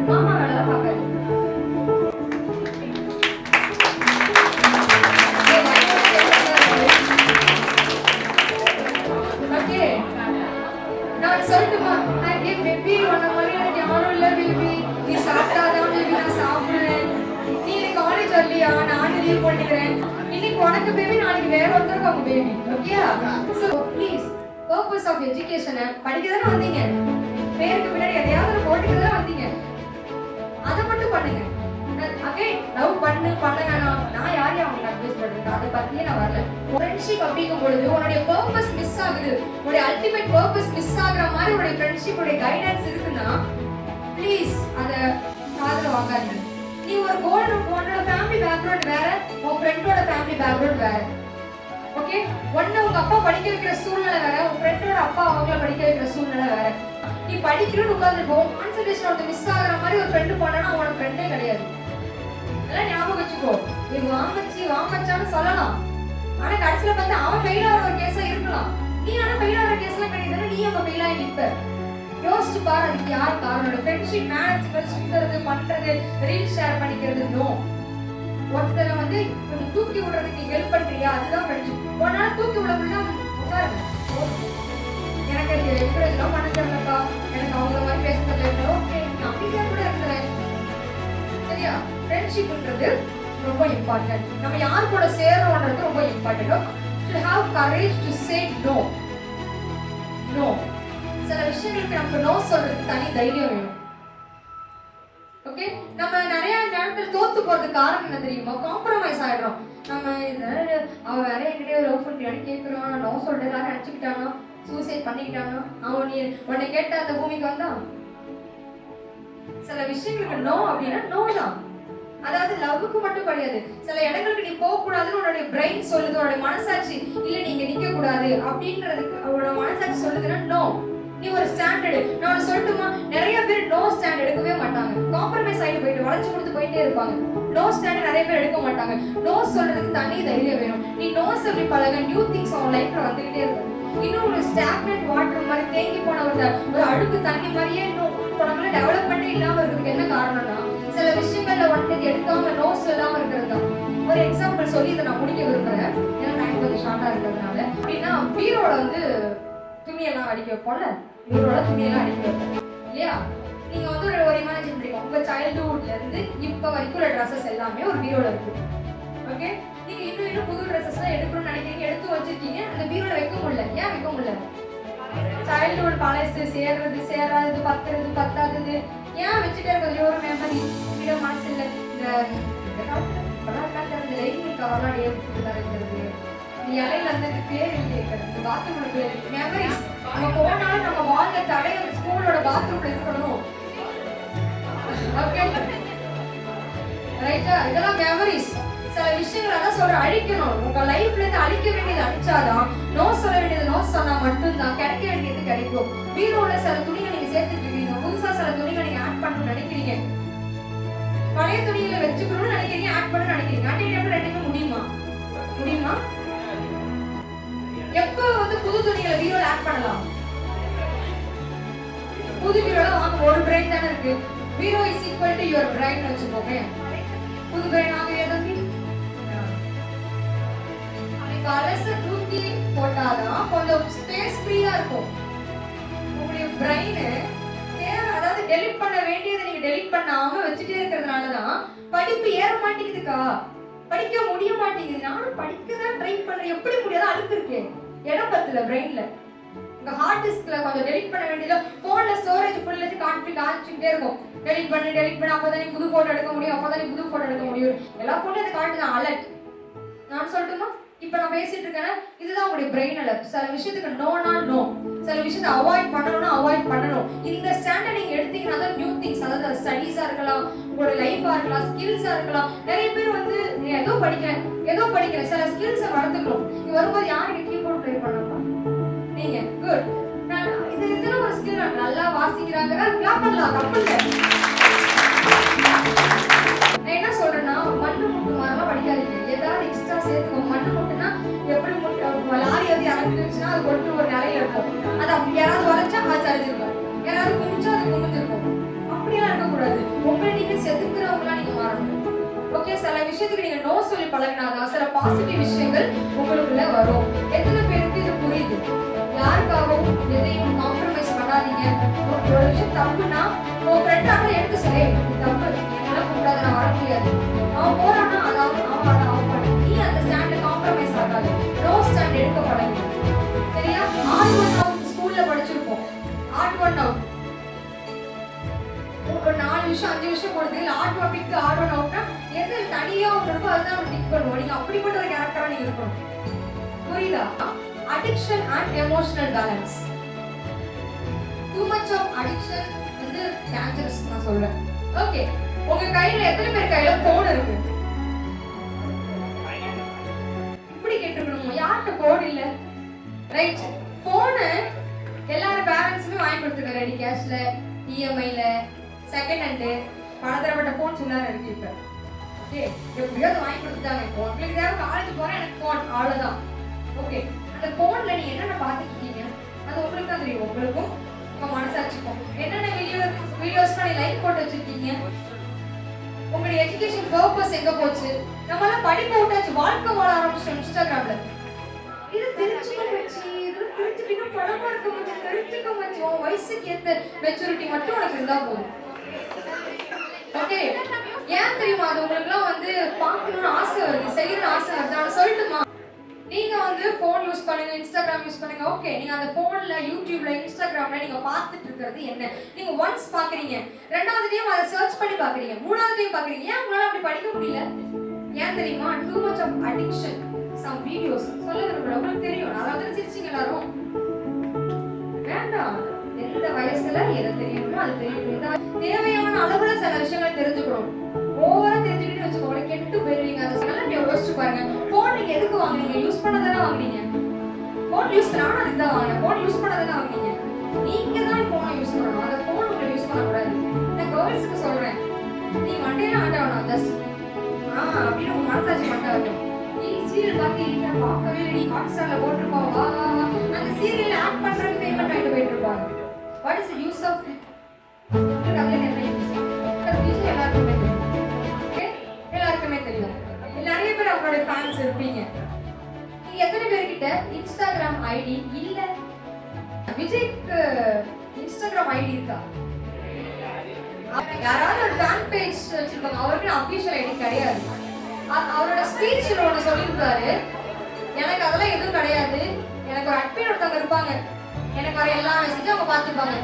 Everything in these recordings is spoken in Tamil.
மாமா வேலை பார்க்காது. ஓகே, நான் சொல்லட்டுமா? பேபி உன்ன மாதிரி எனக்கு யாரும் இல்லை பேபி, நீ சாப்பிட்டாதான் பேபி நான் சாப்பிடுவேன். நீ எனக்கு காலேஜ் வரலையா, நானும் லீவ் பண்ணிக்கிறேன். இன்னைக்கு உனக்கு பேபி, நாளைக்கு வேற ஒருத்தருக்கு அவங்க baby. Okay, so please purpose of எஜுகேஷனை படிக்க தானே வந்தீங்க, பேருக்கு பின்னாடி எதையாவது போட்டுக்கு தானே வந்தீங்க, அதை மட்டும் பண்ணுங்க. அகைன் லவ் பண்ண வேணாம், நான் யாரையும் அவங்க அட்வைஸ் பண்றேன், அதை பத்தியே நான் வரல. ஃப்ரெண்ட்ஷிப் அப்படிங்கும் பொழுது உன்னுடைய பர்பஸ் மிஸ் ஆகுது, உன்னுடைய அல்டிமேட் பர்பஸ் மிஸ் ஆகுற மாதிரி உன்னுடைய ஃப்ரெண்ட்ஷிப் உடைய கைடன்ஸ் இருக்குன்னா ப்ளீஸ் அதை காதுல வாங்காதீங்க. நீ ஒரு கோல், உன்னோட ஃபேமிலி பேக்ரவுண்ட் வேற, உன் ஃப்ரெண்டோட ஃபேமிலி பேக்ரவுண்ட் வேற. ஓகே, ஒன்னு உங்க அப்பா படிக்க வைக்கிற சூழ்நிலை வேற, உன் ஃப்ரெண்டோட அப்பா அவங்கள படிக்க வைக்கிற சூழ்நிலை வேற. நீ படிக்கிறன்னு உட்காந்துருப்போம், கான்சன்ட்ரேஷன் ஒருத்தர் மிஸ் ஆகுற மாதிரி ஒரு ஃப்ரெண்டு போனா உனக்கு ஃப்ரெண்டே கிடையாது. அதெல்லாம் ஞாபகம் வச்சுக்கோ. நீ வாங்கச்சான்னு சொல்லலாம், ஆனா கடைசியில பார்த்து அவன் ஃபெயில் ஆகிற ஒரு கேஸா இருக்கலாம். நீ ஆனா ஃபெயில் ஆகிற கேஸ்லாம் கிடையாது, நீ அவங்க ஃபெயில் ஆகி நிற்ப. யோசிச்சு பாரு, அதுக்கு யார் காரணம்? ஃப்ரெண்ட்ஷிப் மேனேஜ்மெண்ட் சுத்துறது, பண்றது, ரீல் ஷேர் பண்ணிக்கிறது நோ. ஒருத்தரை வந்து கொஞ்சம் தூக்கி விடுறதுக்கு நீ ஹெல்ப் பண்றியா, அதுதான் ஃப்ரெண்ட்ஷிப். உன்னால தூக்கி விட முடியல, எனக்கு என்கரேஜ்லாம் பண்ண தெரியலக்கா, எனக்கு அவங்கள மாதிரி பேச தெரியல, ஓகே நான் அமைதியா கூட இருக்கிறேன். சரியா? ஃப்ரெண்ட்ஷிப்ன்றது ரொம்ப இம்பார்ட்டன்ட். நம்ம யார் கூட சேரோன்றது ரொம்ப important. To have courage to say no. No, சில விஷயங்களுக்கு நமக்கு நோ சொல்றதுக்கு தனி தைரியம் வேணும். ஓகே, நம்ம நிறைய நேரத்தில் தோத்து போறதுக்கு காரணம் என்ன தெரியுமா? காம்ப்ரமைஸ் ஆயிடுறோம். நம்ம அவ வேற என்கிட்ட லவ் பண்றியான்னு கேட்கிறோம், நான் நோ சொல்லிட்டு எல்லாரும் நினைச்சுக்கிட்டானா, சூசைட் பண்ணிக்கிட்டானா, அவன் நீ உன்னை கேட்ட அந்த பூமிக்கு வந்தான். சில விஷயங்களுக்கு நோ அப்படின்னா நோ தான். அதாவது லவ்வுக்கு மட்டும் கிடையாது, சில இடங்களுக்கு நீ போக கூடாதுன்னு உன்னுடைய பிரெயின் சொல்லுது, உன்னுடைய மனசாட்சி இல்ல நீங்க நிக்க கூடாது அப்படின்றதுக்கு அவனோட மனசாட்சி சொல்லுதுன்னா நோ. நீ ஒரு ஸ்டாண்டர்டு, நான் சொல்லட்டுமா, நிறைய பேர் நோ ஸ்டாண்ட் எடுக்கவே மாட்டாங்க, காம்ப்ரமைஸ் ஆகிட்டு போயிட்டு வளைச்சு கொடுத்து போயிட்டே இருப்பாங்க. நோ ஸ்டாண்ட் நிறைய பேர் எடுக்க மாட்டாங்க. நோ சொல்றதுக்கு தனி தைரியம் வேணும். நீ நோ சொல்லி பழக, நியூ திங்ஸ் உன் லைஃப்ல வந்துகிட்டே இருக்கும். இன்னும் ஒரு ஸ்டாக்னட் வாட்டர் மாதிரி தேங்கி போன ஒரு அழுக்கு தண்ணி மாதிரியே நம்மள டெவலப்மெண்டே இல்லாம இருக்கிறதுக்கு என்ன காரணம்னா, சில விஷயங்கள்ல ஒன்றது எடுக்காம நோ சொல்லாம இருக்கிறது தான். ஒரு எக்ஸாம்பிள் சொல்லி இதை நான் முடிக்க விரும்புறேன், ஏன்னா டைம் கொஞ்சம் ஷார்ட்டா இருக்கிறதுனால. அப்படின்னா பீரோட வந்து துணியெல்லாம் அடிக்க வைப்போம்ல, பீரோட துணியெல்லாம் அடிக்க வைப்போம் இல்லையா? நீங்க வந்து ஒரு இமேஜின் பண்ணிக்கோங்க, உங்க சைல்ட்ஹுட்ல இருந்து இப்ப வரைக்கும் உள்ள ட்ரெஸ்ஸஸ் எல்லாமே ஒரு பீரோல இருக்கு. ஓகே, நீங்க இன்னும் புது ட்ரெஸ்ஸஸ் எல்லாம் எடுக்கணும்னு நினைக்கிறீங்க, எடுத்து வச்சிருக்கீங்க, அந்த பீரோல வைக்க முடியல. ஏன் வைக்க முடியல? சைல்ட்ஹுட் பழசு, சேர்றது சேராதது, பத்துறது பத்தாதது, ஏன் வச்சுட்டே இருக்கிறது? ஒரு மெமரி வீட மனசு இல்லை. இந்த லைனிங் கவர்லாம் ஏற்படுத்துறது, இலையில வந்து பேர் எழுதிக்கிறது, பாத்ரூம்ல பேர், மெமரிஸ். நம்ம போனாலும் நம்ம வாழ்ந்த தடை அந்த ஸ்கூலோட பாத்ரூம்ல இருக்கணும். ஓகே ரைட்டா? இதெல்லாம் மெமரிஸ். சில விஷயங்கள் அதான் சொல்ற, அழிக்கணும். உங்க லைஃப்ல இருந்து அழிக்க வேண்டியது அழிச்சாதான், நோ சொல்ல வேண்டியது நோ சொன்னா மட்டும்தான் கிடைக்க வேண்டியது கிடைக்கும். பீரோல சில துணிகளை நீங்க சேர்த்துட்டு இருக்கீங்க, புதுசா சில துணிகளை நீங்க ஆட் பண்ணணும்னு நினைக்கிறீங்க, பழைய துணிகளை வச்சுக்கணும்னு நினைக்கிறீங்க, ஆட் பண்ணணும்னு நினைக்கிறீங்க. ஆட் ரெண்டுமே முடியுமா? முடியுமா? எப்ப வந்து புது துணிகளை பீரோல ஆட் பண்ணலாம்? புது பீரோல வாங்க, ஒரு பிரைன் தானே இருக்கு. Bureau is equal to your brain வச்சுக்கோங்க. புது பிரைன் ஆக ஏதாவது கலச தூக்கி போட்டாதான் கொஞ்சம் ஸ்பேஸ் ஃப்ரீயா இருக்கும். உங்களுடைய பிரைன் அதாவது டெலிட் பண்ண வேண்டியதை நீங்க டெலிட் பண்ணாம வச்சுட்டே இருக்கிறதுனாலதான் படிப்பு ஏற மாட்டேங்குதுக்கா, படிக்க முடிய மாட்டேங்குது. நானும் படிக்கதான் ட்ரை பண்றேன், எப்படி முடியாத அழுக்கு இருக்கு, இடம் பத்தல பிரெயின்ல. உங்க ஹார்ட் டிஸ்க்ல கொஞ்சம் டெலிட் பண்ண வேண்டியது, போன்ல ஸ்டோரேஜ் ஃபுல் வச்சு காமிச்சுட்டே இருக்கும். டெலிட் பண்ணி அப்பதான் நீ புது போட்டோ எடுக்க முடியும், அப்பதான் நீ புது போட்டோ எடுக்க முடியும். எல்லா போன்ல அதை காட்டுதான் அலர்ட். நான் சொல்லட்டுமா, இப்ப நான் பேசிட்டு இருக்கேன், இதுதான் உங்களுடைய பிரெயின் அலர்ட். சில விஷயத்துக்கு நோனா நோ, சில விஷயத்தை அவாய்ட் பண்ணணும்னா அவாய்ட் பண்ணணும். இந்த ஸ்டாண்டர்ட் நீங்க எடுத்தீங்கன்னா தான் நியூ திங்ஸ், அதாவது ஸ்டடீஸா இருக்கலாம், உங்களோட லைஃபா இருக்கலாம், ஸ்கில்ஸா இருக்கலாம். நிறைய பேர் வந்து ஏதோ படிக்கிறேன் சில ஸ்கில்ஸை வளர்த்துக்கணும். இங்க வரும்போது யாருக்கு கீபோர்ட் ப்ளே பண்ணலாம்? நீங்க குட். இதெல்லாம் ஒரு ஸ்கில். நல்லா வாசிக்கிறாங்க, கிளாப் பண்ணலாம், தப்பு இல்லை. நான் என்ன சொல்றேன்னா, மண்ணு முட்டு மாதிரிலாம் படிக்காதீங்க, ஏதாவது எக்ஸ்ட்ரா சேர்த்துக்கோங்க. மண்ணு முட்டுனா எப்படி லாரி வந்து இறங்கிடுச்சுன்னா அது கொண்டு ஒரு நிலையில இருக்கும், அது அப்படி யாராவது வளைச்சா அது சரிஞ்சிருக்கும், யாராவது குமிச்சா அது குமிஞ்சிருக்கும். அப்படியெல்லாம் இருக்கக்கூடாது. சில விஷயத்துக்கு நீங்க நோ சொல்லி பழகினாதான் சில பாசிட்டிவ் விஷயங்கள் உங்களுக்குள்ள வரும். எத்தனை பேருக்கு இது புரியுது? யாருக்காகவும் எதையும் காம்ப்ரமைஸ் பண்ணாதீங்க. ஒரு விஷயம் தப்புனா உன் ஃப்ரெண்டாக எடுத்து சொல்லி தப்பு என்னால கூடாது, நான் வர முடியாது, அவன் போறான்னா அவன் பண்ணு. நீ அந்த ஸ்டாண்ட்ல காம்ப்ரமைஸ் ஆகாது. நோ ஸ்டாண்ட் எடுக்க பழகு. சரியா? ஆட் ஒன் அவுட் ஸ்கூல்ல படிச்சிருப்போம். ஆட் ஒன் அவுட் ஒரு 4 விஷயம் 5 விஷயம் போடுது. இல்ல add one pick add one அவுட்னா எது தனியா ஒன்று இருக்கோ அதுதான் நம்ம டிக் பண்ணுவோம். நீங்க அப்படிப்பட்ட ஒரு கேரக்டரா நீங்க இருக்கணும். புரியுதா? Addiction and emotional balance. Too much of addiction வந்து டேஞ்சரஸ் நான் சொல்றேன். ஓகே, உங்க கையில எத்தனை பேர் கையில போன் இருக்கு? இப்படி கேட்டிருக்கணும். யார்கிட்ட போன் இல்ல? ரைட். போனு எல்லாரும் பேரண்ட்ஸுமே வாங்கி கொடுத்துருக்காங்க. ரெடி கேஷ்ல, இஎம்ஐல, செகண்ட் ஹேண்டு, பலதரப்பட்ட போன் சொல்லாரு இருக்கு. இப்ப ஓகே, எப்படியாவது வாங்கி கொடுத்துட்டாங்க. இப்போ உங்களுக்கு தேவை காலேஜ் போறேன் எனக்கு போன், அவ்வளவுதான். ஓகே, அந்த போன்ல நீங்க என்னென்ன பார்த்துட்டு இருக்கீங்க அது உங்களுக்கு தான் தெரியும். உங்களுக்கும் உங்க மனசாட்சிக்கும் என்னென்ன வீடியோஸ் பண்ணி லைக் போட்டு வச்சிருக்கீங்க. உங்களுடைய எஜுகேஷன் பர்பஸ் எங்க போச்சு? நம்ம எல்லாம் படிப்பு விட்டாச்சு, வாழ்க்கை வாழ ஆரம்பிச்சோம் இன்ஸ்டாகிராம்ல. இது தெரிஞ்சுக்க வச்சு இதுல தெரிஞ்சுக்கிட்டு பழமா இருக்க முடியும். தெரிஞ்சுக்க வச்சு உன் வயசுக்கு ஏற்ற மெச்சூரிட்டி மட்டும் உனக்கு இருந்தா போதும். ஓகே, ஏன் தெரியுமா அது உங்களுக்குலாம் வந்து பார்க்கணும்னு ஆசை வருது, செய்யணும்னு ஆசை வருது. நான் சொல்லட்டுமா, நீங்க வந்து போன் யூஸ் பண்ணுங்க, இன்ஸ்டாகிராம் யூஸ் பண்ணுங்க. ஓகே, நீங்க அந்த போன்ல யூடியூப்ல இன்ஸ்டாகிராம்ல நீங்க பார்த்துட்டு இருக்கிறது என்ன? நீங்க ஒன்ஸ் பாக்குறீங்க, ரெண்டாவது டைம் அதை சர்ச் பண்ணி பாக்குறீங்க, மூணாவது டைம் பாக்குறீங்க. ஏன் உங்களால அப்படி படிக்க முடியல? ஏன் தெரியுமா? Too much of addiction. Some videos சொல்ல விரும்பல, உங்களுக்கு தெரியும். அதாவது சிரிச்சிங்க எல்லாரும். வேண்டாம், எந்த வயசுல எதை தெரியணுமோ அது தெரியணும். தேவையான அளவுல சில விஷயங்கள் தெரிஞ்சுக்கணும். ஓவரா தெரிஞ்சுக்கிட்டு வச்சுக்கோங்க, கெட்டு போயிருவீங்க. அதை நல்லா யோசிச்சு பாருங்க. போன் நீங்க எதுக்கு வாங்குறீங்க? யூஸ் பண்ணதானே வாங்குறீங்க. போன் யூஸ் பண்ணாலும் அதுக்கு தான் வாங்க. போன் யூஸ் பண்ணதானே வாங்குறீங்க. நீங்க தான் போனை யூஸ் பண்ணணும். அந்த போன் உங்களை யூஸ் பண்ணக்கூடாது. நான் கேர்ள்ஸுக்கு சொல்றேன், நீ மண்டையில ஆட்ட வேணாம். ஜஸ்ட் அப்படின்னு உங்க மனசாட்சி மட்டும் இருக்கும். நீ சீரியல் பார்க்கவே நீ ஹாட்ஸ்டார்ல போட்டிருக்கோம், வா அந்த சீரியல் ஆட் பண்றதுக்கு பேமெண்ட் ஆகிட்டு போயிட்டு இருப்பாங்க. What is the use of எல்லாருக்குமே தெரியும். நிறைய பேர் அவங்களோட ஃபேன்ஸ் இருப்பீங்க. நீங்க எத்தனை பேர்கிட்ட இன்ஸ்டாகிராம் ஐடி இல்ல? விஜய்க்கு இன்ஸ்டாகிராம் ஐடி இருக்கா? யாராவது ஒரு ஃபேன் பேஜ் வச்சிருப்பாங்க. அவருக்கு அபிஷியல் ஐடி கிடையாது. அவரோட ஸ்பீச்ல ஒன்று சொல்லியிருக்காரு, எனக்கு அதெல்லாம் எதுவும் கிடையாது, எனக்கு ஒரு அட்மின் ஒருத்தவங்க இருப்பாங்க, எனக்கு வர எல்லா மெசேஜும் அவங்க பார்த்துப்பாங்க.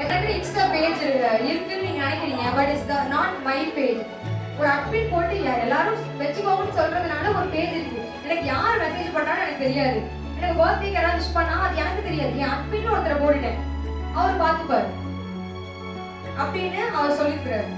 எனக்கு இன்ஸ்டா பேஜ் இருக்குன்னு நீங்க நினைக்கிறீங்க, but is not my page. ஒரு அட்மின் போட்டு எல்லாரும் வச்சுக்கோங்கன்னு சொல்றதுனால ஒரு பேஜ் இருக்கு. எனக்கு யார் மெசேஜ் பண்ணாலும் எனக்கு தெரியாது. எனக்கு பர்த்டேக்கு யாராவது விஷ் பண்ணா அது எனக்கு தெரியாது. என் அட்மின் ஒருத்தரை போட்டுட்டேன், அவர் பார்த்துப்பாரு அப்படின்னு அவர் சொல்லிருக்கிறாரு.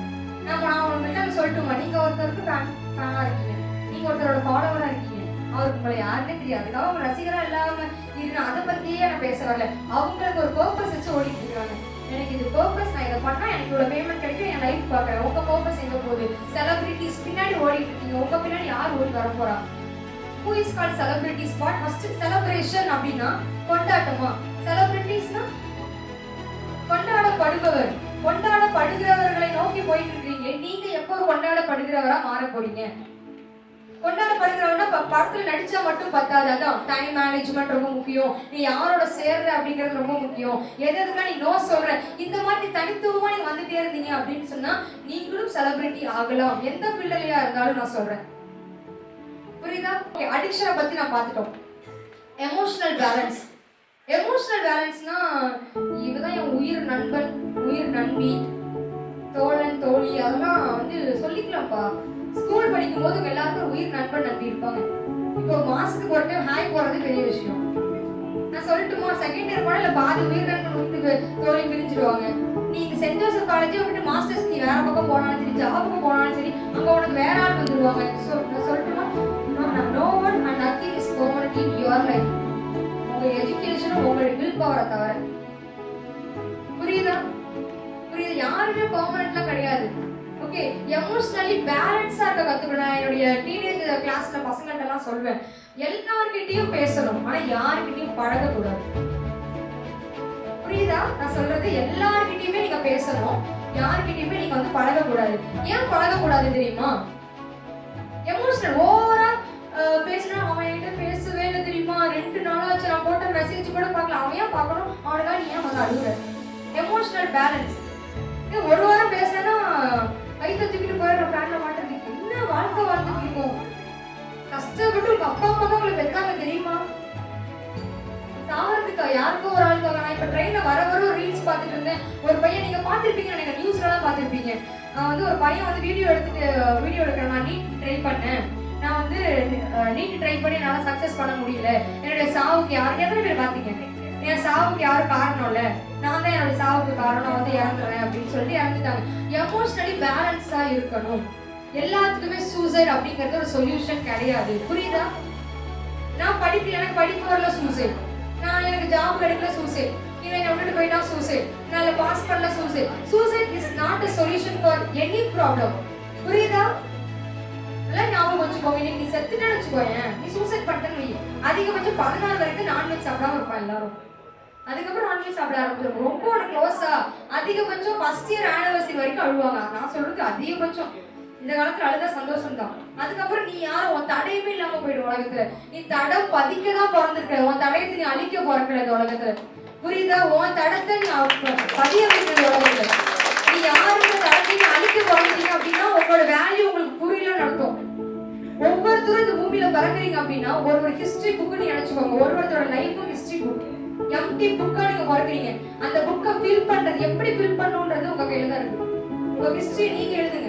நான் உங்கள்கிட்ட சொல்லட்டுமா, நீங்க ஒருத்தருக்கு ஃபேனா இருக்கீங்க, நீங்க ஒருத்தரோட ஃபாலோவரா இருக்கீங்க, அவருக்கு உங்களை யாருன்னே தெரியாது. அதுக்காக அவங்க ரசிகரா இல்லாம இருக்கு. அதை பத்தியே நான் பேச வரல. அவங்களுக்கு ஒரு பர்பஸ் வச்சு ஓடிட்டு இருக்காங்க. எனக்கு இது பர்பஸ், நான் இதை பண்ணா எனக்கு இவ்வளவு பேமெண்ட் கிடைக்கும், என் லைஃப் பார்க்கறேன். உங்க பர்பஸ் எங்க போகுது? செலிபிரிட்டிஸ் பின்னாடி ஓடிட்டு இருக்கீங்க. உங்க பின்னாடி யார் ஓடி வர போறா? Who is called celebrities? What first celebration அப்படின்னா கொண்டாட்டமா? செலிபிரிட்டிஸ்னா கொண்டாடப்படுபவர். கொண்டாடப்படுகிறவர்களை நோக்கி போயிட்டு இருக்கீங்க. நீங்க எப்போ ஒரு கொண்டாடப்படுகிறவரா மாற போறீங்க? கொண்டாடப்படுகிறவனா படத்துல நடிச்சா மட்டும் பத்தாது. அதான் டைம் மேனேஜ்மெண்ட் ரொம்ப முக்கியம். நீ யாரோட சேர்ற அப்படிங்கிறது ரொம்ப முக்கியம். எதுக்கெல்லாம் நீ நோ சொல்ற, இந்த மாதிரி தனித்துவமா நீ வந்துட்டே இருந்தீங்க அப்படின்னு சொன்னா நீங்களும் செலிபிரிட்டி ஆகலாம். எந்த ஃபீல்ட்லயா இருந்தாலும் நான் சொல்றேன். புரியுதா? அடிக்ஷனை பத்தி நான் பார்த்துட்டோம். Emotional balance. எமோஷனல் பேலன்ஸ்னா இதுதான் என் உயிர் நண்பன், உயிர் நண்பி, தோழன், தோழி, அதெல்லாம் வந்து சொல்லிக்கலாம்ப்பா. ஸ்கூல் படிக்கும் போது உங்க எல்லாருக்கும் உயிர் நண்பன் நம்பி இருப்பாங்க. இப்போ மாசத்துக்கு ஒரு டைம் ஹாய் போறது பெரிய விஷயம். நான் சொல்லட்டுமா, செகண்ட் இயர் போனா இல்ல பாதி உயிர் நண்பன் வீட்டுக்கு தோழி பிரிஞ்சிடுவாங்க. நீ சென்ட் ஜோசப் காலேஜே விட்டு மாஸ்டர்ஸ் நீ வேற பக்கம் போனாலும் சரி, ஜாபுக்கு போனாலும் சரி, அங்க உனக்கு வேற ஆள் வந்துருவாங்க. நான் சொல்லட்டுமா, no one and nothing is permanent in your life. உங்க எஜுகேஷனும் உங்களுடைய வில் பவரை தவிர. புரியுதா? யாருமே பெர்மனன்ட்லாம் கிடையாது. ஓகே, எமோஷனலி பேலன்ஸா இருக்க கத்துக்கணும். என்னுடைய டீனேஜ் கிளாஸ்ல பசங்கள்ட்ட எல்லாம் சொல்வேன், எல்லார்கிட்டயும் பேசணும், ஆனா யார்கிட்டயும் பழகக்கூடாது. புரியுதா நான் சொல்றது? எல்லார்கிட்டயுமே நீங்க பேசணும், யார்கிட்டயுமே நீங்க வந்து பழகக்கூடாது. ஏன் பழகக்கூடாது தெரியுமா? எமோஷனல் ஓவரா பேசினா அவன் என்கிட்ட பேசவே இல்லை தெரியுமா, 2 நாளாச்சு நான் போட்ட மெசேஜ் கூட பார்க்கல, அவன் ஏன் பார்க்கணும், அவனுக்கா நீ ஏன் வந்து அழுகுற. Emotional balance. ஒரு வாரம் பேசினா வயிற்று தூக்கிட்டு போயிடுற பிளான்ல மாட்டேன். என்ன வாழ்க்கை வாழ்ந்துட்டு இருக்கோம். கஷ்டப்பட்டு உங்க அப்பா அம்மா தான் உங்களை பெற்றாங்க தெரியுமா. சாவறதுக்கா யாருக்கும் ஒரு ஆளுக்காக. நான் இப்ப ட்ரெயின்ல வர ரீல்ஸ் பார்த்துட்டு இருந்தேன். ஒரு பையன் நீங்க பாத்திருப்பீங்க, எனக்கு நியூஸ்ல எல்லாம் பாத்திருப்பீங்க. வந்து ஒரு பையன் வந்து வீடியோ எடுக்கிறேன், நான் நீட் ட்ரை பண்ணேன், நான் வந்து நீட் ட்ரை பண்ணி என்னால சக்சஸ் பண்ண முடியல, என்னுடைய சாவுக்கு யாருக்கு எத்தனை பேர் பாத்தீங்க, என் சாவுக்கு யாரும் காரணம் இல்ல, நான் தான் என்னோட சாவுக்கு காரணம், வந்து இறந்துறேன் அப்படின்னு சொல்லி இறந்துட்டாங்க. எமோஷனலி பேலன்ஸா இருக்கணும். எல்லாத்துக்குமே சூசைட் அப்படிங்கிறது ஒரு சொல்யூஷன் கிடையாது, புரியுதா. நான் எனக்கு படிப்பு வரல சூசைட், நான் எனக்கு ஜாப் கிடைக்கல சூசைட், இவன் என்ன விட்டுட்டு போயிட்டா சூசைட், நான் பாஸ் பண்ணல suicide. Suicide is not a solution for any problem, புரியுதா. எல்லாம் ஞாபகம் வச்சுக்கோங்க. இன்னைக்கு நீ செத்துட்டேன்னு வச்சுக்கோயேன், நீ சூசைட் பண்ணிட்டேன்னு வை, அதிகபட்சம் 16 வரைக்கும் நான்வெஜ் சாப்பிடாம இருப்பான் எல்லாரும். அதுக்கப்புறம் நான்வெஜ் சாப்பிட ஆரம்பிச்சிருக்கும். ரொம்ப ஒரு க்ளோஸா அதிகபட்சம் ஃபர்ஸ்ட் இயர் ஆனிவர்சரி வரைக்கும் அழுவாங்க. நான் சொல்றது அதிகபட்சம். இந்த காலத்துல அழுதா சந்தோஷம் தான். அதுக்கப்புறம் நீ யாரும் உன் தடையுமே இல்லாம போயிடும் உலகத்துல. நீ தடம் பதிக்கதான் பிறந்திருக்க, உன் தடயத்தை நீ அழிக்க பிறக்கிறது உலகத்துல, புரியுதா. உன் தடத்தை நீ பதிய வைக்கிறது உலகத்துல. நீ யாருக்கு தடத்தையும் அழிக்க பிறந்தீங்க அப்படின்னா உங்களோட வேல்யூ உங்களுக்கு புரியலன்னு அர்த்தம். ஒவ்வொருத்தரும் இந்த பூமியில பிறக்குறீங்க அப்படின்னா ஒரு ஹிஸ்டரி புக் நீ நினைச்சுக்கோங்க. ஒருத்தரோட லைஃபும் ஹிஸ்டரி புக், எம்டி புக்கா நீங்க பிறக்குறீங்க. அந்த புக்கை ஃபில் பண்றது எப்படி ஃபில் பண்ணணும்ன்றது உங்க கையில தான் இருக்கு. உங்க ஹிஸ்டரி நீங்க எழுதுங்க.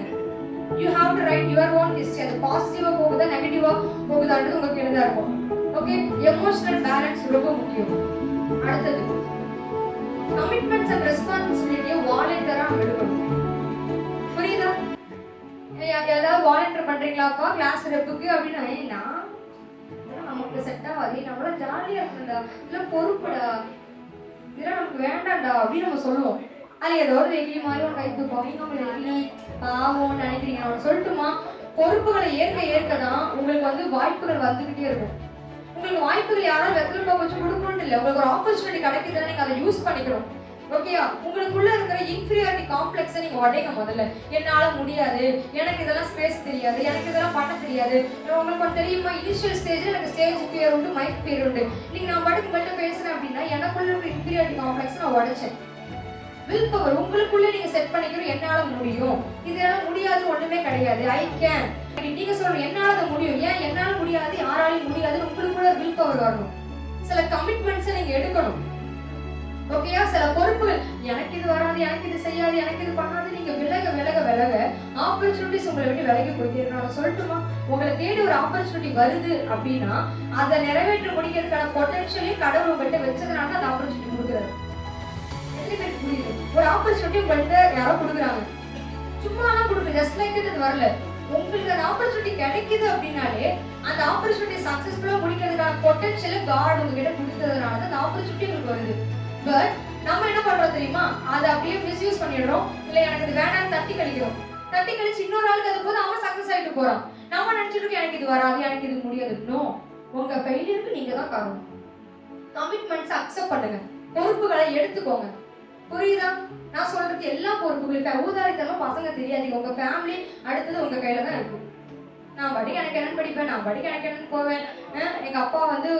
You have to write your own history. அது பாசிட்டிவா போகுதா நெகட்டிவா போகுதான்றது உங்க கையில தான் இருக்கும். ஓகே, எமோஷனல் பேலன்ஸ் ரொம்ப முக்கியம். அடுத்தது கமிட்மெண்ட்ஸ் அண்ட் ரெஸ்பான்சிபிலிட்டியை வாலண்டியரா எடுக்கணும், புரியுதா. ஏதாவது வாலண்டியர் பண்றீங்களாப்பா கிளாஸ் ரெப்புக்கு அப்படின்னா நமக்கு செட் ஆகாது, நம்மள ஜாலியா இருக்குடா, இல்ல பொறுப்புடா, இதெல்லாம் நமக்கு வேண்டாம்டா அப்படின்னு நம்ம சொல்லுவோம். அது ஏதோ ஒரு வெகுளி மாதிரி ஒரு கைத்து போவீங்க, உங்களை வெகுளி பாவம்னு நினைக்கிறீங்க. நான் சொல்லட்டுமா, பொறுப்புகளை ஏற்க தான் உங்களுக்கு வந்து வாய்ப்புகள் வந்துகிட்டே இருக்கும். உங்களுக்கு வாய்ப்புகள் யாராவது வெத்தலை பாக்கு வச்சு கொடுக்கணும்னு இல்லை, உங்களுக்கு ஒரு ஆப்பர்ச்சுனிட்டி கிடைக்குதுன்னா நீங்க அதை யூஸ் பண்ணிக்கணும். ஓகேயா. உங்களுக்குள்ள இருக்கிற இன்ஃபீரியாரிட்டி காம்ப்ளெக்ஸை நீங்க உடைங்க. முதல்ல என்னால முடியாது, எனக்கு இதெல்லாம் ஸ்பேஸ் தெரியாது, எனக்கு இதெல்லாம் பண்ண தெரியாது. உங்களுக்கு தெரியுமா, இனிஷியல் ஸ்டேஜ்ல எனக்கு ஸ்டேஜ் ஃபியர் உண்டு, மைக் ஃபியர் உண்டு. நீங்க நான் பாட்டுக்கு மட்டும் பேசுறேன் அப்படின்னா எனக்குள்ள இருக்கிற இன்ஃபீரியாரிட்டி காம்ப்ளெக்ஸ் நான் உடைச்சேன். வில் பவர் உங்களுக்குள்ள நீங்க செட் பண்ணிக்கணும். என்னால முடியும், இதெல்லாம் முடியாது ஒண்ணுமே கிடையாது. ஐ கேன் நீங்க சொல்றீங்க, என்னால முடியும். ஏன் என்னால முடியாது, யாராலையும் முடியாது, உங்களுக்குள்ள வில் பவர் வரணும். சில கமிட்மெண்ட்ஸை நீங்க எடுக்கணும். ஓகேயா. சில பொறுப்புகள், எனக்கு இது வராது, எனக்கு இது செய்யாது, எனக்கு இது பண்ணாது, நீங்க விலக ஆப்பர்ச்சுனிட்டிஸ் உங்களை விட்டு விலகி போயிட்டே நான் சொல்லட்டுமா. உங்களை தேடி ஒரு ஆப்பர்ச்சுனிட்டி வருது அப்படின்னா அதை நிறைவேற்ற முடிக்கிறதுக்கான பொட்டன்ஷியலையும் கடவுள் உங்கள்கிட்ட வச்சதுனால அந்த ஆப்பர்ச்சுனிட்டி கொடுக்குறாரு. புரியுது. ஒரு ஆப்பர்ச்சுனிட்டி உங்கள்கிட்ட யாரோ கொடுக்குறாங்க, சும்மா கொடுக்குறது ஜஸ்ட் லைக் இது வரல. உங்களுக்கு அந்த ஆப்பர்ச்சுனிட்டி கிடைக்குது அப்படின்னாலே அந்த ஆப்பர்ச்சுனிட்டி சக்சஸ்ஃபுல்லா முடிக்கிறதுக்கான பொட்டன்ஷியல் காட் உங்ககிட்ட கொடுத்ததுனால அந்த ஆப்பர்ச்சுனிட்டி உங்களுக்கு வருது. பட் நம்ம என்ன பண்றோம் தெரியுமா, அதை அப்படியே மிஸ்யூஸ் பண்ணிடுறோம். இல்ல எனக்கு இது வேணாம்னு தட்டி கழிச்சு இன்னொரு ஆளுக்கு அது போது அவன் சக்சஸ் ஆயிட்டு போறான். நம்ம நினைச்சிட்டு இருக்கோம் எனக்கு இது வராது, எனக்கு இது முடியாது. நோ, உங்க ஃபெயிலியருக்கு நீங்க தான் காரணம். கமிட்மெண்ட்ஸ் அக்செப்ட் பண்ணுங்க, பொறுப்புகளை எடுத்துக்கோங்க, புரியுதா. நான் சொல்றது எல்லா பொறுப்புகளுக்கு ஊதாரித்தெல்லாம் பசங்க தெரியாது. உங்க ஃபேமிலி அடுத்தது உங்க கையில தான் இருக்கு. நான் படிக்க எனக்கு என்னன்னு படிப்பேன், நான் படிக்க எனக்கு என்னன்னு போவேன். எங்க அப்பா வந்து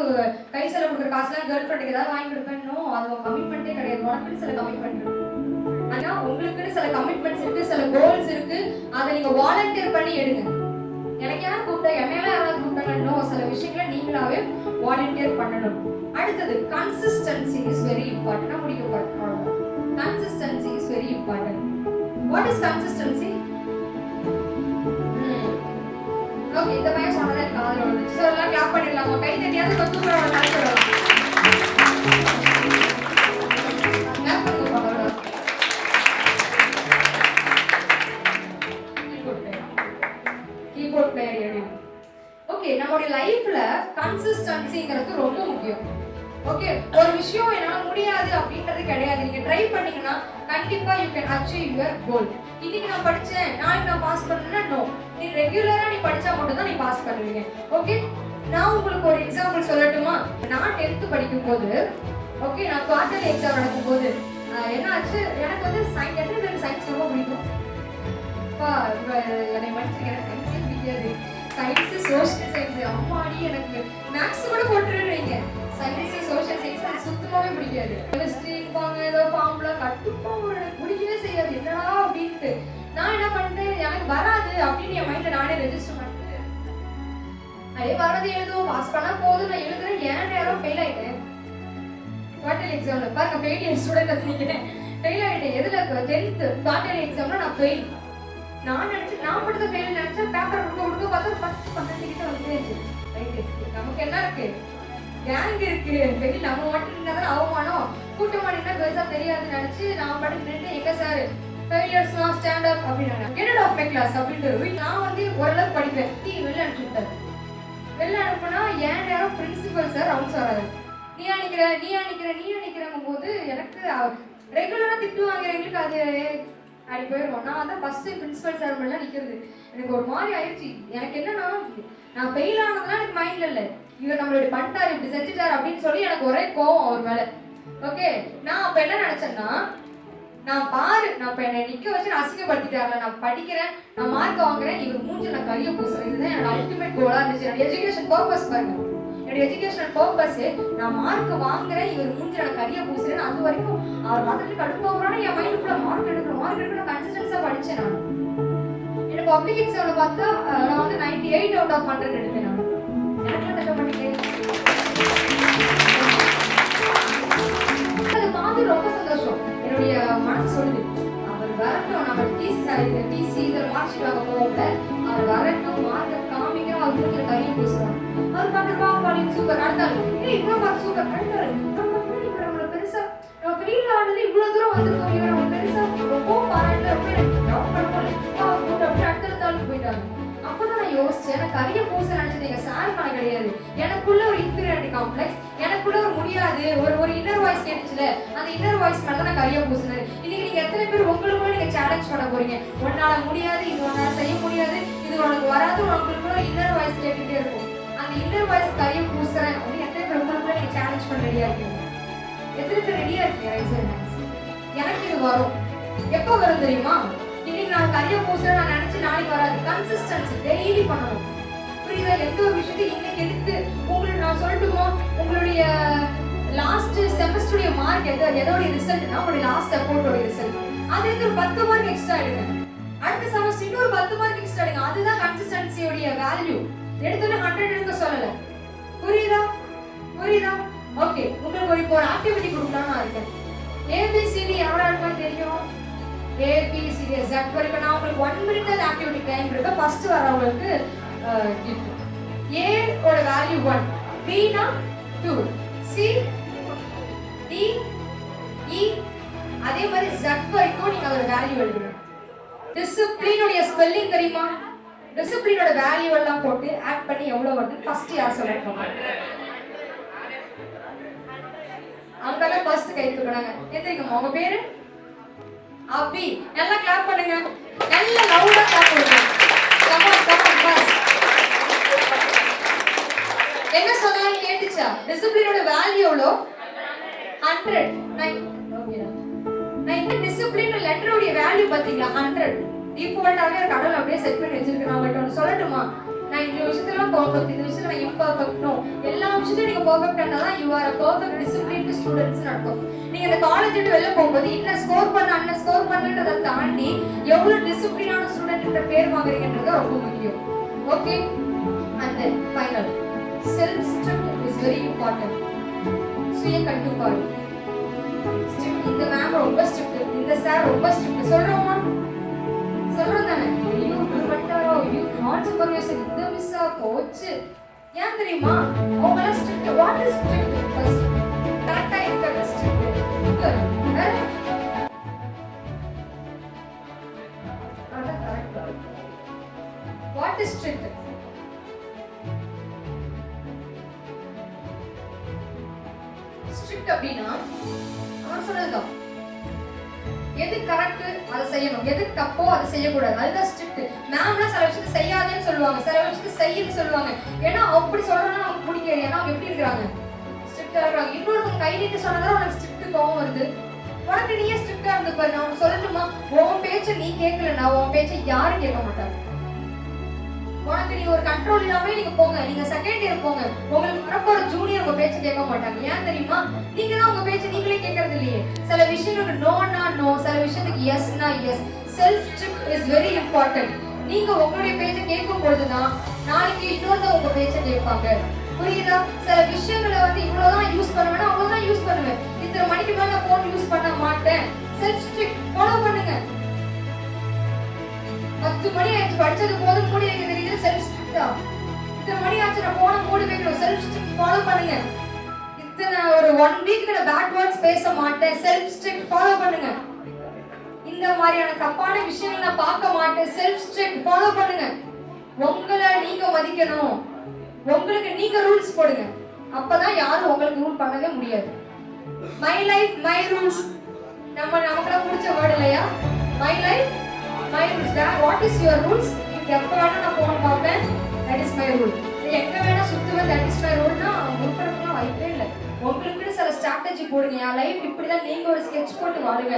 கை செலவு கொடுக்குற காசுலாம் கேர்ள் ஃப்ரெண்டுக்கு ஏதாவது வாங்கி கொடுப்பேன். நோ, அது உங்க கமிட்மெண்ட்டே கிடையாது. உனக்குன்னு சில கமிட்மெண்ட் இருக்கு, ஆனா உங்களுக்குன்னு சில கமிட்மெண்ட்ஸ் இருக்கு, சில கோல்ஸ் இருக்கு. அதை நீங்க வாலண்டியர் பண்ணி எடுங்க. எனக்கு யாரும் கூப்பிட்டா, என்னையெல்லாம் யாராவது கூப்பிட்டாங்க, நோ, சில விஷயங்களை நீங்களாவே வாலண்டியர் பண்ணணும். அடுத்தது கன்சிஸ்டன்சி இஸ் வெரி இம்பார்ட்டன்ட். நான் முடிக்க போறேன். Consistency is very important. What is consistency? Okay, இந்த பையன் சொன்னதே காதுல விழுந்துச்சு. சோ எல்லாம் கிளாப் பண்ணிடலாமா? கை தட்டியாவது கொஞ்சம் ஒரு நாள் சொல்லலாம். கிளாப் பண்ணுங்க பாருங்க. கீபோர்ட் பிளேயர் எடு. ஓகே, நம்மளுடைய லைஃப்ல கன்சிஸ்டன்சிங்கிறது ரொம்ப முக்கியம். ஓகே, ஒரு விஷயம் என்னால முடியாது அப்படின்றது கிடையாது. நீங்க ட்ரை பண்ணீங்கன்னா கண்டிப்பா you can achieve your goal. இன்னைக்கு நான் படிச்சேன், நாளைக்கு நான் பாஸ் பண்ணேன்னா நோ. நீ ரெகுலரா நீ படிச்சா மட்டும் தான் நீ பாஸ் பண்ணுவீங்க. ஓகே, நான் உங்களுக்கு ஒரு எக்ஸாம்பிள் சொல்லட்டுமா. நான் 10th படிக்கும் போது, ஓகே, நான் குவார்டர்லி எக்ஸாம் நடக்கும் போது என்ன ஆச்சு, எனக்கு வந்து எத்தனை பேருக்கு சயின்ஸ் ரொம்ப பிடிக்கும். என்னை மனுஷங்க எனக்கு சயின்ஸே பிடிக்காது. சயின்ஸ் சோஷியல் சயின்ஸ் அம்மாடி எனக்கு மேக்ஸ் கூட போட்டுருவீங்க. சயின்ஸ் சோஷியல் சயின்ஸ் எனக்கு சுத்தமாவே பிடிக்காது. கெமிஸ்ட்ரிப்பாங்க ஏதோ ஃபார்முலா கட்டுப்பாங்க எனக்கு பிடிக்கவே செய்யாது. என்னடா அப்படின்ட்டு நான் என்ன பண்ணிட்டேன், எனக்கு வராது அப்படின்னு என் மைண்ட்ல நானே ரெஜிஸ்டர் பண்ணிட்டு அதே வர்றது எழுதுவோம், பாஸ் பண்ணா போதும் நான் எழுதுறேன். ஏன் நேரம் ஃபெயில் ஆயிட்டேன் குவார்டர்லி எக்ஸாம்ல. பாருங்க ஃபெயில் ஸ்டூடெண்ட் வச்சுருக்கேன், ஃபெயில் ஆயிட்டேன். எதுல 10th குவார்டர்லி எக்ஸாம்ல நான் ஃபெயில். நான் நினைச்சு நான் மட்டும் தான் ஃபெயில் நினைச்சேன். பேப்பர் கொடுக்க பார்த்தா 10-12 கிட்ட வந்துருச்சு. ரைட்டு, நமக்கு என்ன இருக்கு, கேங் இருக்கு. ஃபெயில் நம்ம மட்டும் நின்றதான் அவமானம், கூட்டமா நின்னா பெருசா தெரியாதுன்னு நினைச்சு நான் மட்டும் நின்று எங்க sir failures not stand up அப்படின்னு கெட் ஆஃப் மை கிளாஸ் அப்படின்ட்டு நான் வந்து ஓரளவுக்கு படிப்பேன். வெளில அனுப்பிச்சுட்டாரு. வெளில அனுப்புனா ஏன் நேரம் பிரின்சிபல் சார் ரவுண்ட்ஸ் வராது. நீ அணிக்கிறங்கும் போது எனக்கு ரெகுலரா திட்டு வாங்குறவங்களுக்கு அது அப்படி போயிடுவோம். நான் தான் ஃபர்ஸ்ட் பிரின்சிபல் சார் மேலாம் நிற்கிறது எனக்கு ஒரு மாதிரி ஆயிடுச்சு. எனக்கு என்னன்னா நான் ஃபெயில் ஆனதுலாம் எனக்கு மைண்ட்ல இல்லை, இவர் நம்மளோட பண்ணிட்டாரு இப்படி செஞ்சுட்டாரு அப்படின்னு சொல்லி எனக்கு ஒரே கோவம் அவர் மேல. ஓகே, நான் அப்ப என்ன நினைச்சேன்னா, நான் இப்ப என்னை நிக்க வச்சு நான் அசிங்கப்படுத்திட்டாருல, நான் படிக்கிறேன், நான் மார்க் வாங்குறேன், இவர் மூஞ்சி நான் கையை பூசுறேன். இதுதான் என்னோட அல்டிமேட் கோலா இருந்துச்சு. என்னோட எஜுகேஷன் பர்பஸ் பாருங்க, என்னோட எஜுகேஷனல் பர்பஸ் நான் மார்க் வாங்குறேன், இவர் மூஞ்சி நான் கையை பூசுறேன். அது வரைக்கும் அவர் மாதிரி கடுப்பாகிறான என் மைண்டுக்குள்ள மார்க் எடுக்கணும் கன்சிஸ்டன்ஸா படிச்சேன். நான் எனக்கு பப்ளிக் எக்ஸாம்ல பார்த்தா நான் வந்து 98 out of 100 எடுத்தேன். நான் எனக்கு தட்ட மாட்டேன். அது பார்த்து ரொம்ப சந்தோஷம். என்னுடைய மனசு சொல்லுது, அவர் வரட்டும், நம்ம டிசி இதில் மார்க் ஷீட் வாங்க போகல, அவர் வரட்டும், மார்க்கை காமிக்கிறோம், அவர் மூஞ்சில கையை பூசுறோம், அவர் பார்த்துருவா அப்படின்னு சூப்பர் நடந்தாலும் இவ்வளோ பார்த்து சூப்பர் நடந்தாரு. நம்மள பெருசா நம்ம ஃபெயில் ஆனது இவ்வளவு தூரம் வந்துருக்கோம், இவர் நம்ம பெருசா ரொம்ப பாராட்டல, ரொம்ப அடுத்த போயிட்டாங்க. அப்பதான் நான் யோசிச்சேன், எனக்கு கையை பூச நினைச்சது எங்க சாருக்கான கிடையாது. எனக்குள்ள ஒரு இன்ஃபீரியாரிட்டி காம்ப்ளெக்ஸ், எனக்குள்ள ஒரு முடியாது ஒரு இன்னர் வாய்ஸ் கேட்டுச்சுல, அந்த இன்னர் வாய்ஸ் மேல தான் நான் கையை பூசினேன். இன்னைக்கு நீங்க எத்தனை பேர் உங்களுக்குள்ள நீங்க சேலஞ்ச் பண்ண போறீங்க, உன்னால முடியாது, இது உன்னால செய்ய முடியாது, இது உனக்கு வராது, உங்களுக்குள்ள இன்னர் வாய்ஸ் கேட்டுட்டே இருக்கும். அந்த இன்னர் வாய்ஸ் கையை பூசுறேன் அப்படின்னு எத்தனை பேர் உங்களுக்குள்ள நீங்க சேலஞ்ச் பண்ண ரெடியா இருக்கீங்க? எத்தனை பேர் ரெடியா இருக்கீங்க? எனக்கு இது வரும். எப்போ வரும் தெரியுமா? இன்னைக்கு நான் கையை பூசுறேன் நான் நினைச்சு நாளைக்கு வராது. கன்சிஸ்டன்சி டெய்லி பண்ணணும். புரியுதா? எந்த ஒரு விஷயத்தையும் இன்னைக்கு எடுத்து உங்களுக்கு நான் சொல்லட்டுமா, உங்களுடைய லாஸ்ட் செமஸ்டருடைய மார்க் எதோடைய ரிசல்ட்னா உங்களுடைய லாஸ்ட் எஃபோர்ட்டோட ரிசல்ட். அது ஒரு 10 மார்க் எக்ஸ்ட்ரா எடுங்க. அடுத்த செமஸ்டர் இன்னொரு 10 மார்க் எக்ஸ்ட்ரா எடுங்க. அதுதான் கன்சிஸ்டன்சியோட வேல்யூ. எடுத்தோட 100 எடுக்க சொல்லல. புரியுதா? ஓகே, உங்களுக்கு இப்போ ஒரு ஆக்டிவிட்டி கொடுக்கலாம்னு நான் இருக்கேன். ஏபிசிடி யாராருக்கும் தெரியும்? ஏபிசிடி எக்ஸாக்ட் வரைக்கும் நான் உங்களுக்கு 1 minute ஆக்டிவிட்டி டைம் இருக்கு. ஃபர்ஸ்ட் வரவங்களுக்கு கிஃப்ட். A ஓட வேல்யூ 1, B னா 2, C D E அதே மாதிரி Z வரைக்கும் நீங்க ஒரு வேல்யூ எழுதணும். டிசிப்ளின் உடைய ஸ்பெல்லிங் தெரியுமா? டிசிப்ளினோட வேல்யூ எல்லாம் போட்டு ஆட் பண்ணி எவ்வளவு வருது ஃபர்ஸ்ட் யார் சொல்லுங்க. அங்கல ஃபர்ஸ்ட் கை தூக்குறாங்க. எந்திரிங்க. உங்க பேரு அபி. நல்லா கிளாப் பண்ணுங்க. நல்லா லவுடா கிளாப் பண்ணுங்க. Come on boss. என்ன சொன்னாங்க கேட்டுச்சா? டிசிப்ளினோட வேல்யூ எவ்வளோ? 100. நான் இந்த டிசிப்ளின் லெட்டரோட வேல்யூ பாத்தீங்களா? 100. டிஃபால்ட்டாவே ஒரு கடவுள் அப்படியே செட் பண்ணி வச்சிருக்கேன். நான் உங்களுக்கு ஒன்று சொல்லட்டுமா? நான் இந்த விஷயத்தெல்லாம் பர்ஃபெக்ட், இந்த விஷயத்துல நான் இம்பர்ஃபெக்ட். நோ, எல்லா விஷயத்தையும் நீங்க பர்ஃபெக்ட் ஆனாதான் you are a perfect disciplined students அர்த்தம். நீங்க இந்த காலேஜ் விட்டு வெளில போகும்போது இன்னும் ஸ்கோர் பண்ணன்றதை தாண்டி எவ்வளவு டிசிப்ளினான ஸ்டூடெண்ட் பேர் வாங்குறீங்கன்றது ரொம்ப முக்கியம். Okay, and final self strict is very important. சுய கட்டுப்பாடு. இந்த மேம் ரொம்ப ஸ்ட்ரிக்ட், இந்த சார் ரொம்ப ஸ்ட்ரிக்ட் சொல்றோமா? சொல்றோம் தானே? ஐயோ பண்ணிட்டாரோ, ஐயோ நாட் சூப்பர்வைசர் இந்த மிஸ்ஸா போச்சு. ஏன் தெரியுமா? அவங்களாம் strict. What is strict? First கரெக்டா இருக்கிறது strict. What is strict? Strict அப்படின்னா அவன் சொன்னதுதான் எது கரெக்ட் அதை செய்யணும், எது தப்போ அதை செய்யக்கூடாது. அதுதான் ஸ்ட்ரிக்ட். மேம்லாம் சில விஷயத்தை செய்யாதேன்னு சொல்லுவாங்க, சில விஷயத்தை செய்யுன்னு சொல்லுவாங்க. ஏன்னா அப்படி சொல்றதுனா அவங்க பிடிக்காது. ஏன்னா அவங்க எப்படி இருக்கிறாங்க? ஸ்ட்ரிக்டா இருக்கிறாங்க. இன்னொருத்தவங்க கை நீட்டு சொன்னதால உனக்கு ஸ்ட்ரிக்ட் கோவம் வருது. உனக்கு நீயே ஸ்ட்ரிக்டா இருந்துப்பாரு. நான் உனக்கு சொல்லணுமா, உன் பேச்சை நீ கேட்கலன்னா உன் பேச்சை யாரும் கேட்க மாட்டாங்க. உனக்கு நீங்க ஒரு கண்ட்ரோல் இல்லாம நீங்க போங்க. நீங்க செகண்ட் இயர் போங்க. உங்களுக்கு வரப்போற ஜூனியர் உங்க பேச்ச கேட்க மாட்டாங்க. ஏன் தெரியுமா? நீங்க தான் உங்க பேச்ச நீங்களே கேட்கறது இல்லையே. சில விஷயங்களுக்கு நோனா நோ, சில விஷயத்துக்கு எஸ்னா yes. Self strip is very important. நீங்க உங்களுடைய பேச்ச கேட்கும் பொழுதுதான் நாளைக்கு இன்னொருத்தவங்க உங்க பேச்ச கேட்பாங்க. புரியுதா? சில விஷயங்களை வந்து இவ்வளவுதான் யூஸ் பண்ணுவேன்னா அவ்வளவுதான் யூஸ் பண்ணுவேன். இத்தனை மணிக்கு மேல நான் போன் யூஸ் பண்ண மாட்டேன். செல்ஃப் ஸ்ட்ரிக் ஃபாலோ பண்ணுங்க. 10 மணி ஆயிடுச்சு, படிச்சது போதும், மூடி வைக்க தெரியுது, செல்ஃப் ஸ்ட்ரிக் தான். இத்தனை மணி ஆச்சு, நான் போனை மூடி வைக்கணும், செல்ஃப் ஸ்ட்ரிக் ஃபாலோ பண்ணுங்க. இத்தனை ஒரு 1 வீக் நான் பேட் வேர்ட்ஸ் பேச மாட்டேன், செல்ஃப் ஸ்ட்ரிக் ஃபாலோ பண்ணுங்க. இந்த மாதிரியான தப்பான விஷயங்களை நான் பார்க்க மாட்டேன், செல்ஃப் ஸ்ட்ரிக் ஃபாலோ பண்ணுங்க. உங்களை நீங்க மதிக்கணும். உங்களுக்கு நீங்க ரூல்ஸ் போடுங்க. அப்பதான் யாரும் உங்களுக்கு ரூல் பண்ணவே முடியாது. My life my rules. நமக்குலாம் பிடிச்ச வேர்ட் இல்லையா? My life my rules. What is your rules? எப்ப வேணா நான் போன் பார்ப்பேன், தட் இஸ் மை ரூல். எங்க வேணா சுத்துவேன், தட் இஸ் மை ரூல்னா உங்களுக்குலாம் வாய்ப்பே இல்லை. உங்களுக்கு சில ஸ்ட்ராட்டஜி போடுங்க. என் லைஃப் இப்படிதான், நீங்க ஒரு ஸ்கெட்ச் போட்டு வாழுங்க.